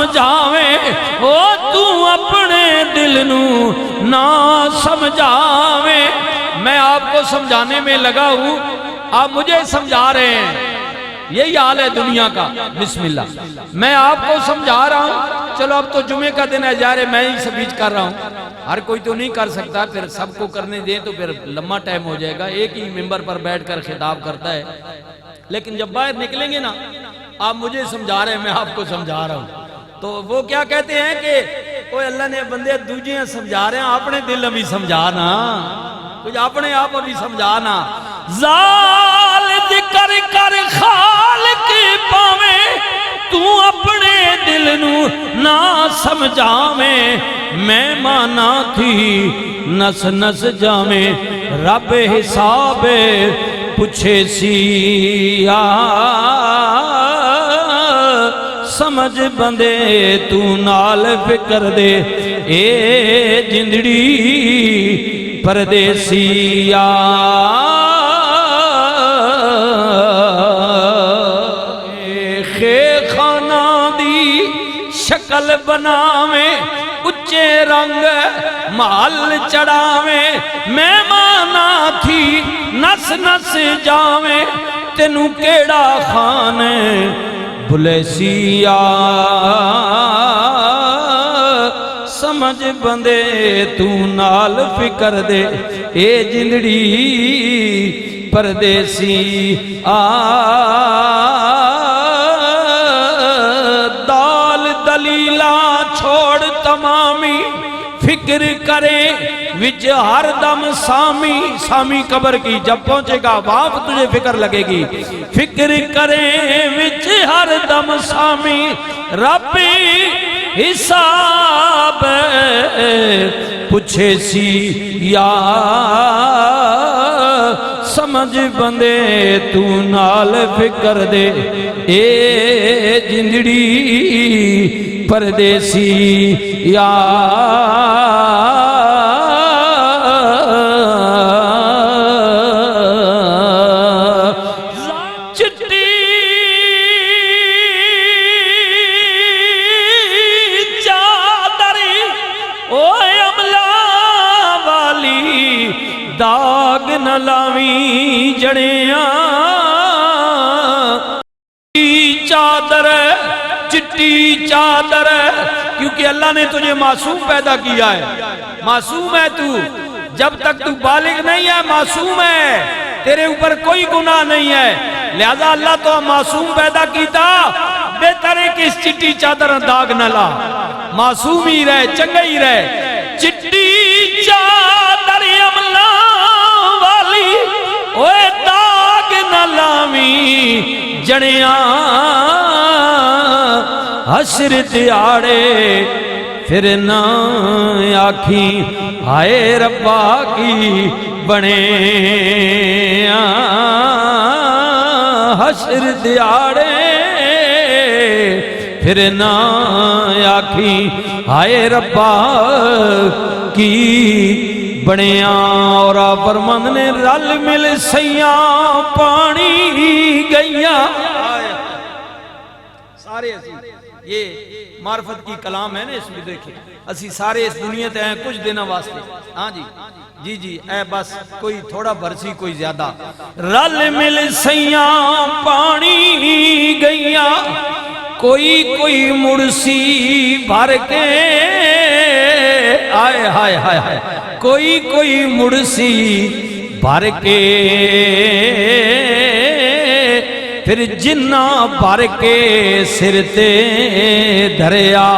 سمجھاویں او تو اپنے دل نو نہ سمجھاویں۔ میں آپ کو سمجھانے میں لگا ہوں، آپ مجھے سمجھا رہے ہیں، یہی حال ہے دنیا کا۔ بسم اللہ، میں آپ کو سمجھا رہا ہوں، چلو اب تو جمعے کا دن ہے، جارے میں ہی سپیچ کر رہا ہوں، ہر کوئی تو نہیں کر سکتا، پھر سب کو کرنے دیں تو پھر لمبا ٹائم ہو جائے گا، ایک ہی ممبر پر بیٹھ کر خطاب کرتا ہے۔ لیکن جب باہر نکلیں گے نا، آپ مجھے سمجھا رہے ہیں، میں آپ کو سمجھا رہا ہوں، تو وہ کیا کہتے ہیں کہ اوہ اللہ نے بندے دوجیاں سمجھا رہے ہیں، اپنے دل ابھی سمجھانا، کچھ اپنے آپ ابھی سمجھانا۔ زال ذکر کر خالق پاویں تو اپنے دل نو نہ سمجھاویں، میں مانا تھی نس نس جاویں، رب حساب پوچھے سی سمجھ بندے تو نال فکر دے اے جندڑی پردیسیا۔ خانہ دی شکل بناویں، اچے رنگ محل چڑھاویں، مہمانا تھی نس نس جاویں، تینوں کیڑا خانے بلیسیا سمجھ بندے تو نال فکر دے اے جندڑی پردیسی دال دلیلا چھوڑ تمامی، فکر کرے وچ ہر دم سامی، سامی قبر کی جب پہنچے گا باپ تجھے فکر لگے گی، فکر کرے وچ ہر دم سامی، رب حساب پوچھے سی یا سمجھ بندے تو نال فکر دے اے جندڑی پردیسی یا داغ نہ لاویں جڑیاں، چادر چٹی چادر، کیونکہ اللہ نے تجھے معصوم پیدا کیا ہے، معصوم ہے تو، جب تک تو بالغ نہیں ہے معصوم ہے، تیرے اوپر کوئی گناہ نہیں ہے، لہذا اللہ تو معصوم پیدا کیتا، بہتر ہے کہ اس چٹی چادر داغ نہ لا، معصوم ہی رہے، چنگا ہی رہے۔ چٹی چادر عملہ والی اوے داغ نہ لاویں جڑیاں، حشر دیاڑے پھر نہ آکھیں ہائے ربا کی بنے، حشر دیاڑے پھر نہ آکھیں ہائے ربا کی بڑیاں، اور فرمند نے رل مل سیاں پانی گئیاں۔ سارے یہ معرفت کی کلام ہے نا، اس میں دیکھیں اسی سارے اس دنیا تے ہیں کچھ دینا واسطے، ہاں جی جی اے بس کوئی تھوڑا برسی کوئی زیادہ، رل مل سیاں پانی گئیاں، کوئی کوئی مرسی بھر کے آئے ہائے ہائے ہائے، کوئی کوئی مرسی بھر کے پھر جنہ بھر کے سر تے دھریا،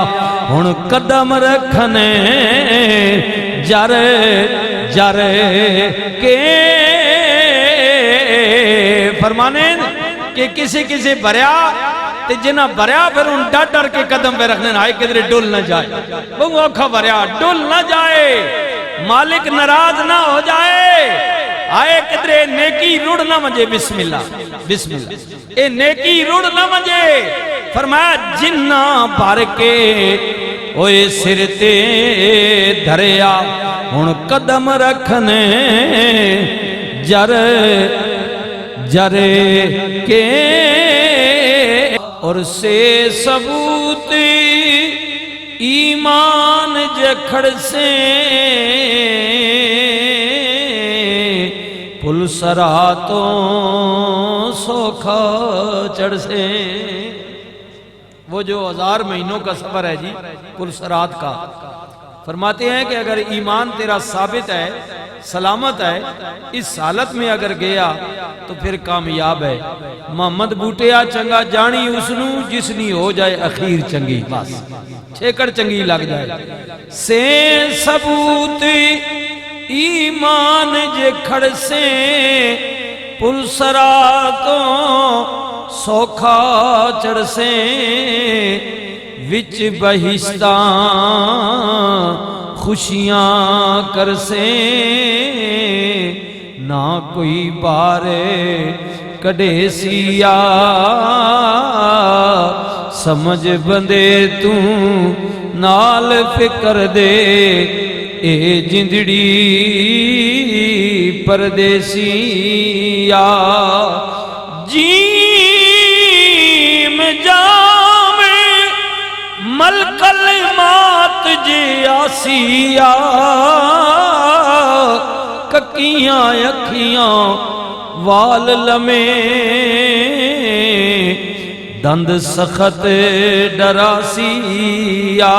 ہن قدم رکھنے جر جر کے، فرمانے کہ کسی کسی بھریا تے جنہ بھریا پھر ان ڈر ڈر کے قدم پہ رکھنے آئے کدھر ڈول نہ جائے، وہ اوکھا بھریا ڈول نہ جائے، مالک ناراض نہ ہو جائے، آئے کدھر نیکی رڑ نہ مجھے، بسم اللہ بسم اللہ، اے نیکی رڑ نہ مجھے، فرمایا جنہ بھر کے اوے سر تے دھریا، ہن قدم رکھنے جر جر کے، اور سے ثبوت ایمان جکھڑ سے پل سراتوں سوکھا چڑھ سے. وہ جو 1000 مہینوں کا سفر ہے جی پل سرات کا، فرماتے ہیں کہ اگر ایمان تیرا ثابت ہے، سلامت ہے، اس حالت میں اگر گیا تو پھر کامیاب ہے. محمد بوٹیا چنگا جانی اسنو جسنی ہو جائے اخیر چنگی، بس چھیکڑ چنگی لگ جائے. سے ثبوت ایمان جے کھڑ سے پل سراتوں سوکھا چڑھ سے وچ بہشتاں خوشیاں کر سے نہ کوئی بارے کڈے سیا سمجھ بندے تو نال فکر دے اے جندڑی پردیسیا. جیم جام ملکل مات جی آسیا ککیاں اکھیاں وال لمے دند سخت ڈراسیا.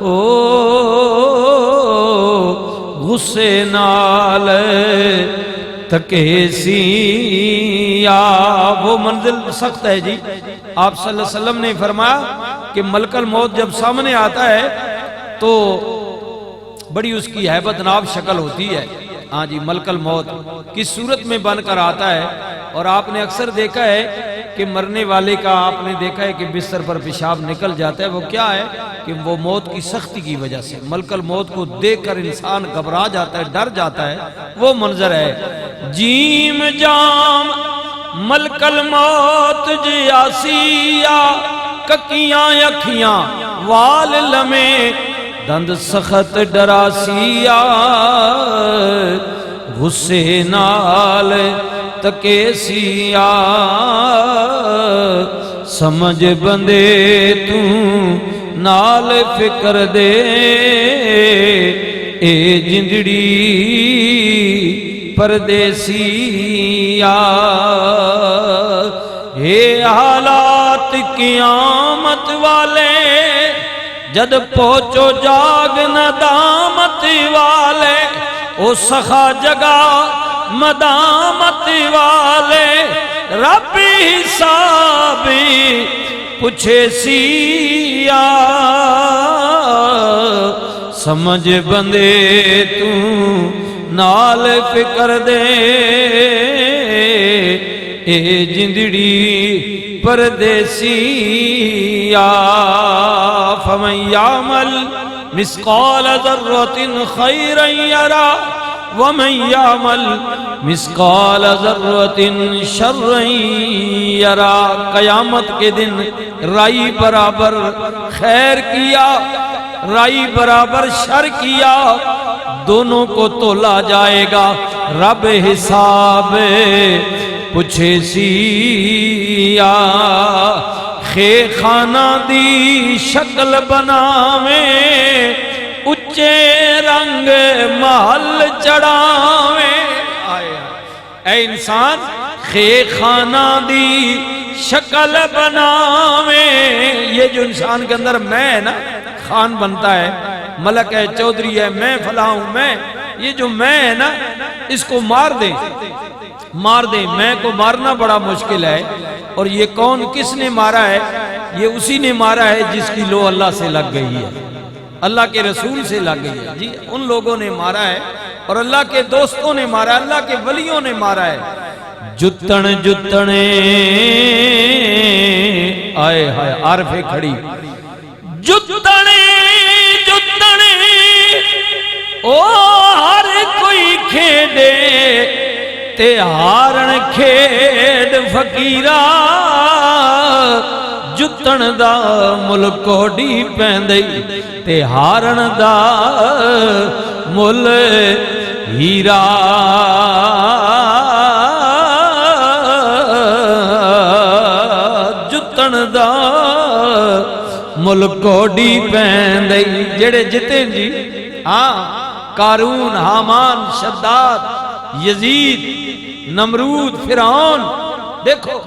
او غصے نال تکیسیا. وہ منزل سخت ہے جی. آپ صلی اللہ علیہ وسلم نے فرمایا کہ ملک الموت جب سامنے آتا ہے تو بڑی اس کی ہیبت ناک شکل ہوتی ہے. ہاں جی، ملک الموت کس صورت میں بن کر آتا ہے. اور آپ نے اکثر دیکھا ہے کہ مرنے والے کا آپ نے دیکھا ہے کہ بستر پر پیشاب نکل جاتا ہے. وہ کیا ہے کہ وہ موت کی سختی کی وجہ سے ملک الموت کو دیکھ کر انسان گھبرا جاتا ہے، ڈر جاتا ہے. وہ منظر ہے. جیم جام ملک الموت جی آسیا ککیاں اکھیاں وال لمے دند سخت ڈراسیا غصے نال تکیسیا سمجھ بندے تو نال فکر دے اے جندڑی پردیسیا. اے حالات قیامت والے جد پہنچو جاگ ندامت والے او سخا جگہ مدامت والے رب حسابی پوچھے سیا سمجھ بندے تو نال فکر دے اے جندڑی پردیسیا. فمن یعمل مثقال ذرۃ خیرا یرا ومن یعمل مثقال ذرۃ شرا یرا. قیامت کے دن رائی برابر خیر کیا، رائی برابر شر کیا، دونوں کو تولا جائے گا. رب حساب پوچھے سیا خے خانہ دی شکل بناویں اچے رنگ محل چڑھاویں. اے انسان خے خانہ دی شکل بناویں. یہ جو انسان کے اندر میں ہے نا، خان بنتا ہے، ملک ہے، چودھری ہے، میں فلاں ہوں، میں، یہ جو میں ہے نا اس کو مار دیں، مار دیں. میں کو مارنا بڑا مشکل ہے. اور یہ کون کس نے مارا ہے؟ یہ اسی نے مارا ہے جس کی لو اللہ سے لگ گئی ہے، اللہ کے رسول سے لگ گئی ہے. جی ان لوگوں نے مارا ہے اور اللہ کے دوستوں نے مارا ہے، اللہ کے ولیوں نے مارا ہے. جتن جتنے آئے ہائے عارفے کھڑی جتنے جتنے او ہر کوئی کھیڑے تے ہارن کھیڑ فقیرہ جتن دا مل کوڑی پیندئی تے ہارن دا مل ہیرا. جتن دا ਮੁੱਲ ਕੋਡੀ ਪੈਂਦੇ ਜਿਹੜੇ ਜਿੱਤੇ ਜੀ ਹਾਂ قارون حامان شداد یزید نمرود فرعون دیکھو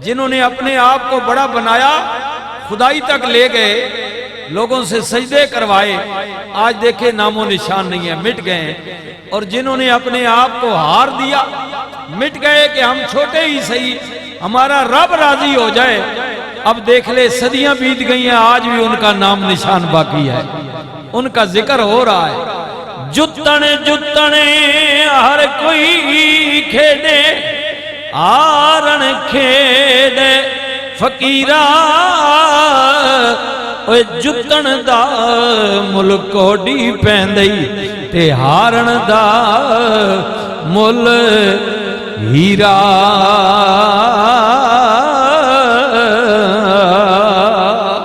جنہوں نے اپنے آپ کو بڑا بنایا خدائی تک لے گئے لوگوں سے سجدے کروائے آج دیکھے نام و نشان نہیں ہے مٹ گئے ہیں اور جنہوں نے اپنے آپ کو ہار دیا مٹ گئے کہ ہم چھوٹے ہی صحیح ہمارا رب راضی ہو جائے اب دیکھ لے صدیاں بیت گئی ہیں آج بھی ان کا نام نشان باقی ہے ان کا ذکر ہو رہا ہے جتنے جتنے ہر کوئی کھیڑے آرن کھیڑے فقیرہ اوے جتن دا مل کوڈی پیندئی تے ہارن دا مل ہیرا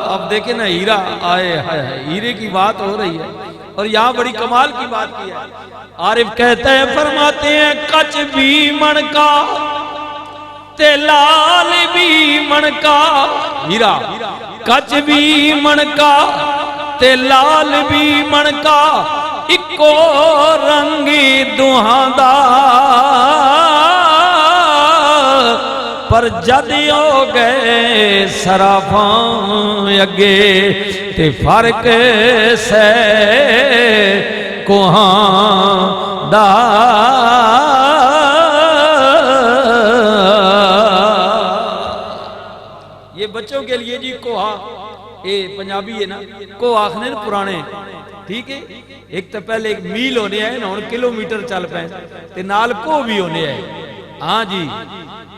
اب دیکھیں نا ہیرا آئے ہیرے کی بات ہو رہی ہے اور یہاں بڑی کمال کی بات کی ہے عارف کہتے ہیں فرماتے ہیں کچ بھی منکا تے لال بھی منکا ہیرا کچ بھی منکا تے لال بھی منکا اکو رنگی دوہاں دا پر جد ہو گئے سرافاں اگے تے فرق سے کوہاں دا یہ بچوں کے لیے جی کوہا اے پنجابی ہے نا کو آخنے پرانے ٹھیک ہے ایک تو پہلے ایک میل ہونے ہے نا ان کلومیٹر چل پائیں تے نال کو بھی ہونے ہے ہاں جی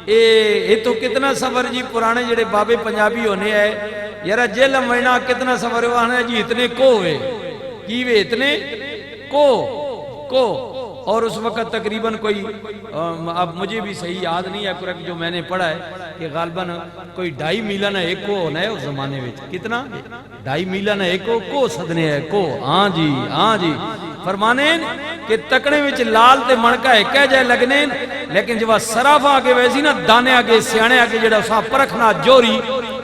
اے تو کتنا سفر جی پرانے جڑے بابے پنجابی ہونے ہے یارا جیل مہینہ کتنا سفر ہوا ہے جی اتنے کو ہوئے کی وے اتنے کو اور اس وقت تقریباً کوئی اب مجھے بھی صحیح یاد نہیں ہے جو میں نے پڑھا ہے کہ غالباً کوئی 2.5 میلہ نہ ایک کو ہونا ہے اس زمانے میں کتنا 2.5 میلہ نہ ایک کو صدنے ہے کو ہاں جی فرمانے کہ تکڑے وچ لال تے منکا ہے کہہ جائے لگنے لیکن جب سرافہ آگے ویسی نا دانے آگے سیانے آگے جڑا اسا پرکھنا جوری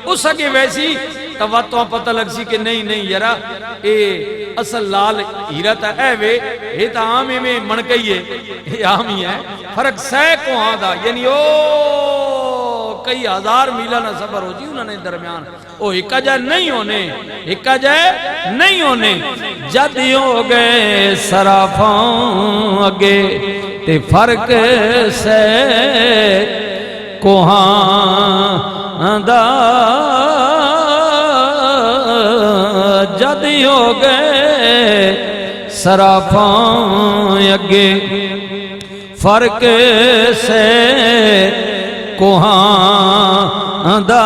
اس آگے ویسی تواتوں پتہ لگ سی کہ نہیں یارا اے اصل لال ہیرا تا اے وے یہ تا عام میں منکئی ہے یہ عام ہی ہے فرق سہ کو آدھا یعنی کئی ہزار میلہ نہ سفر ہو جی انہوں نے درمیان ایکا جائے نہیں ہونے جد ہو گئے سرافاں اگے تے فرق سے کوہاں دا جد ہو گئے سرافاں اگے فرق سے کوہاں دا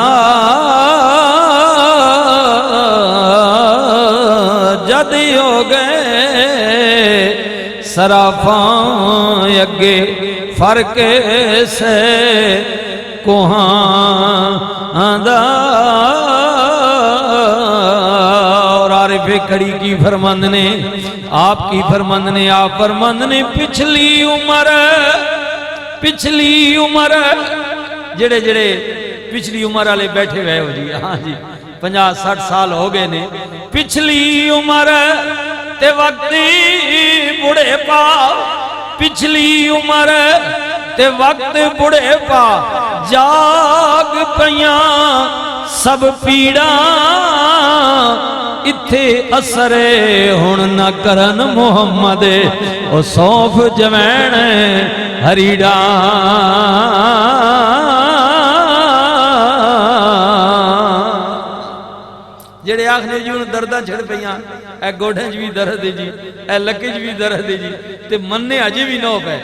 جد ہو گئے سرافاں اگے فرق سے کوہاں دا اور عارف کھڑی کی فرمند نے آپ کی فرمند نے آپ فرمند نے پچھلی عمر جڑے پچھلی عمر والے بیٹھے ہوئے ہو جی ہاں جی 50-60 سال ہو گئے نے پچھلی عمر تے وقت بڑھے پا پچھلی عمر تے وقت بڑھے پا جاگ پیاں سب پیڑاں اتھے اثر ہن نہ کرن محمد او سوف جوین ہریڑا جڑے آخنے جی انہوں دردہ چھڑ پیاں اے گوڑھیں بھی درد جی اے لکج بھی درد جی تے مننے اجے بھی نو پہ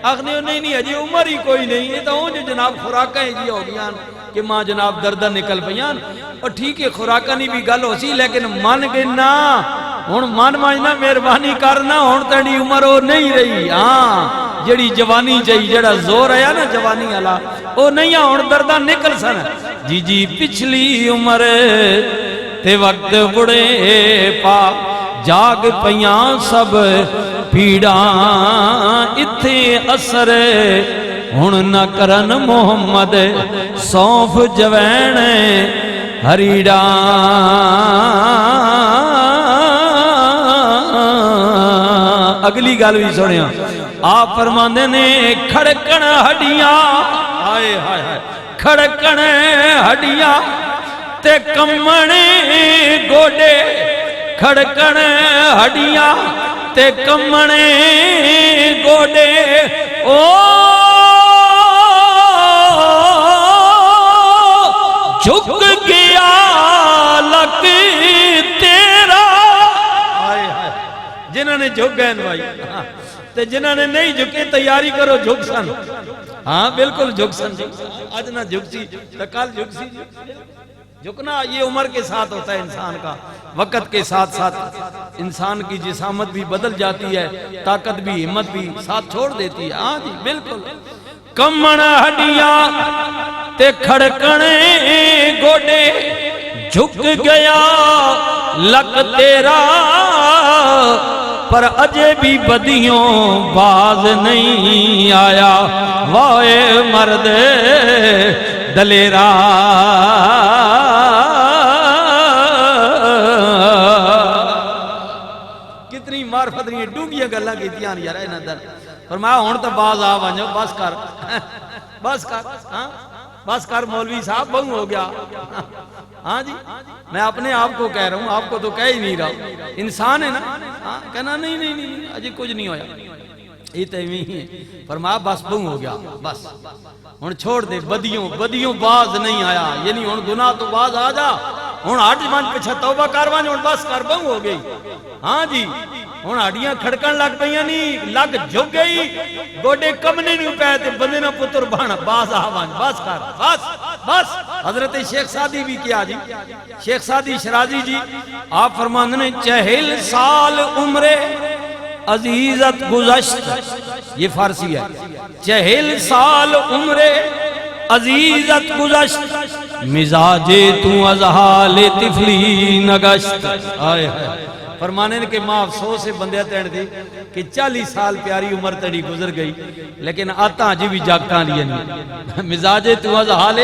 آخنے نہیں اجے عمر ہی کوئی نہیں یہ تو جو جناب خوراکیں جی ہو گیا کہ ماں جناب دردہ نکل پیاں اور ٹھیک ہے خوراکہ نہیں بھی گل ہو سی لیکن من گنا ہون من مانجنا مہربانی کرنا ہون تیڑی عمر ہو نہیں رہی ہاں جڑی جوانی چاہی جڑا زور آیا نا جوانی علا او نہیں ہون دردہ نکل سن جی پچھلی عمر تے وقت بڑے پا جاگ پیاں سب پیڑاں اتھے اثر ہن نہ کرن محمد سونف جوین ہریڑا اگلی گل بھی سنیا آپ فرماندے نے کھڑکن ہڈیاں ہائے ہائے ہائے کھڑکن ہڈیاں تے کمن گوڈے کھڑکن ہڈیاں تے کمن گوڈے او جھک گیا لک تیرا جنہوں نے جھک گئے بھائی تے جنہوں نے نہیں جھکے تیاری کرو جھک سن ہاں بالکل جھک سن آج نہ جھک سی تو کل جھک سی جھکنا یہ عمر کے ساتھ ہوتا ہے انسان کا وقت کے ساتھ ساتھ انسان کی جسامت بھی بدل جاتی ہے طاقت بھی ہمت بھی ساتھ چھوڑ دیتی ہے ہاں جی بالکل کمن ہڈیاں تے کھڑکنے گوڈے جھک گیا لک تیرا پر اجے بھی بدیوں باز نہیں آیا وائے مرد دلیرا کتنی معرفت نہیں ڈونگیاں گلاں کیتیاں یار انہاں در فرمایا ہن تے باز آ ونجو بس کر بس کر ہاں بس کر مولوی صاحب بہو ہو گیا ہاں جی میں اپنے آپ کو کہہ رہا ہوں آپ کو تو کہہ ہی نہیں رہا انسان ہے نا ہاں کہنا نہیں نہیں نہیں اجے کچھ نہیں ہویا یہ تو ہی ہے فرمایا بس بہو ہو گیا بس ہن چھوڑ دے بدیوں باز نہیں آیا یعنی ہن گناہ تو باز آ جا ہن ہٹ من پیچھے توبہ کر ون ہن بس کر بہو ہو گئی ہاں جی ہن ہڈیاں کھڑکن لگ پیاں نہیں لگ جھک گئی گوڈے کمنے نہیں پے تے بندے نہ پتر بن باز آ ون بس کر بس بس حضرت شیخ سعدی بھی کیا جی شیخ سعدی شرازی جی آپ فرماندے نے 40 سال عمر عزیزت گزشت یہ فارسی ہے 40 سال عمر عزیزت گزشت مزاج تو از حال طفلی نگشت آئے فرمانے کہ ماں افسوس سے بندے تین دی کہ 40 سال پیاری عمر تیری گزر گئی لیکن آتا جی بھی جاگتاں لیا نہیں مزاج تو از حال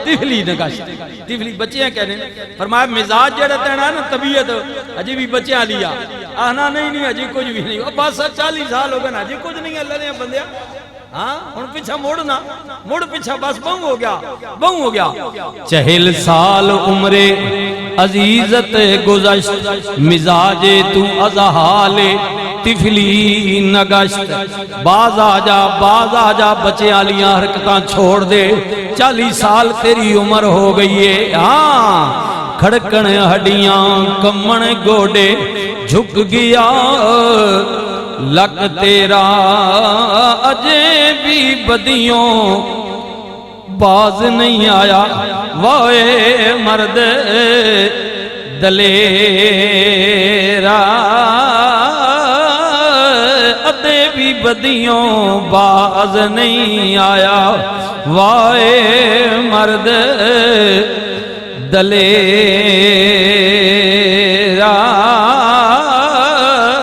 طفلی نگشت طفلی بچیاں کہنے فرمایا مزاج جڑا تینا نا طبیعت اجی بھی بچیاں لیا آنا نہیں اجی کچھ بھی نہیں بس 40 سال ہو گئے نا اجی کچھ نہیں اللہ نے بندیا ہاں ان پیچھا موڑنا موڑ پیچھا بس بہو ہو گیا 40 سال عمر عزیزت گزشت مزاج تو از حال طفلی نگشت باز آ جا بچے آلیاں حرکتاں چھوڑ دے 40 سال تیری عمر ہو گئی ہے ہاں کھڑکن ہڈیاں کمن گوڈے جھک گیا لک تیرا اجے بھی بدیوں باز نہیں آیا وائے مرد دلیرا اجے بھی بدیوں باز نہیں آیا وائے مرد دلیرا